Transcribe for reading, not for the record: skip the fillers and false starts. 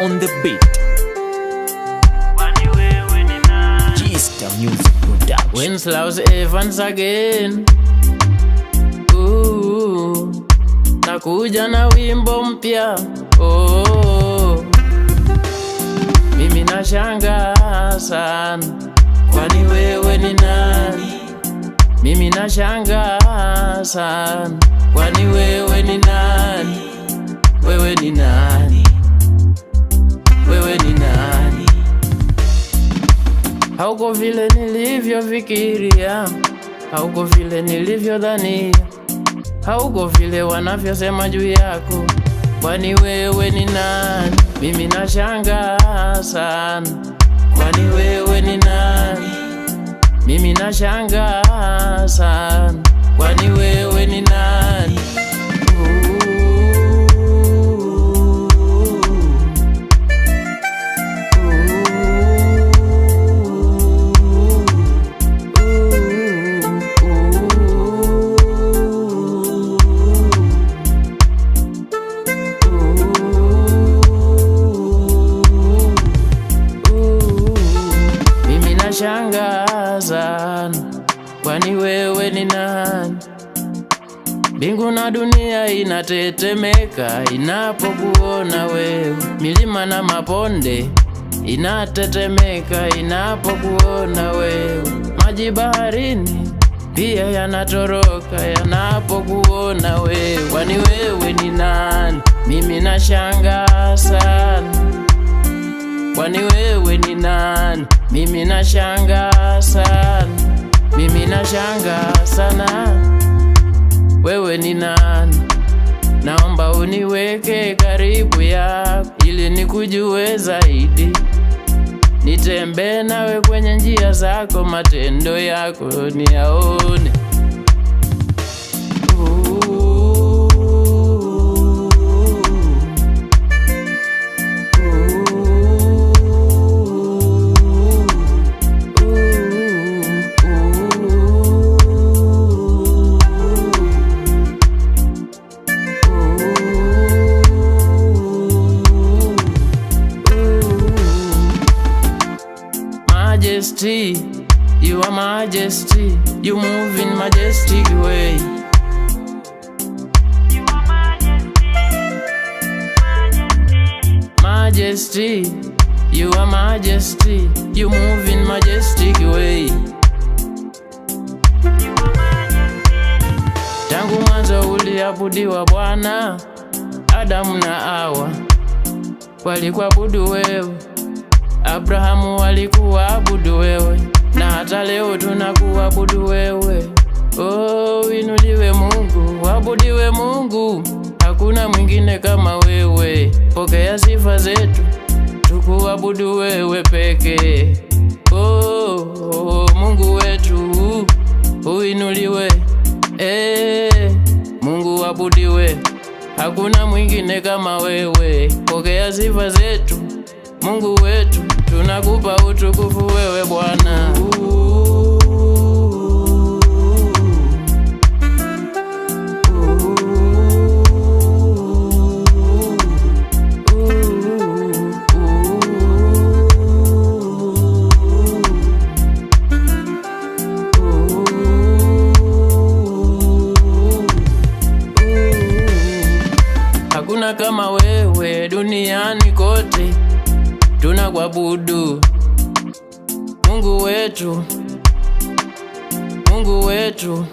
on the beat. Gista Music Production. Winslaus Evans again. Nakuja na wimbo mpya. Mimi nashangaa sana, kwani wewe ni nani? Mimi nashangaa sana, kwani wewe ni nani? Wewe ni nani? Wewe ni nani? Hauko vile nilivyofikiria, hauko vile nilivyodhania, hauko vile wanavyosema juu yako, kwani wewe ni nani? Mimi nashangaa sana, kwani wewe ni nani? Mimi nashangaa sana, kwani wewe ni nani? Nashangaa sana, kwani wewe ni nani? Mbingu na dunia inatetemeka inapokuona wewe, milima na maponde inatetemeka inapokuona wewe, maji baharini pia yanatoroka yanapokuona wewe, kwani wewe ni nani? Mimi nashangaa sana, kwani wewe ni nani? Mimi nashangaa sana, mimi nashangaa sana, wewe ni nani? Naomba uniweke karibu yako ili nikujue zaidi, nitembee nawe kwenye njia zako, matendo yako niyaone. Majesty, you are majesty, you move in majestic way. You are majesty, you are majesty, you move in majestic way. Tangu mwanzo uliabudiwa Bwana, Adamu na Hawa walikuabudu wewe, Abrahamu walikuabudu wewe, na hata leo tunakuabudu wewe. Inuliwe Mungu, wabudiwe Mungu, hakuna mwingine kama wewe. Pokea sifa zetu, tukuabudu wewe peke. Mungu wetu uinuliwe, Mungu wabudiwe, hakuna mwingine kama wewe. Pokea sifa zetu, Mungu wetu, tunakupa utukufu wewe Bwana. Hakuna kama wewe duniani kote, tunakuabudu Mungu wetu, Mungu wetu.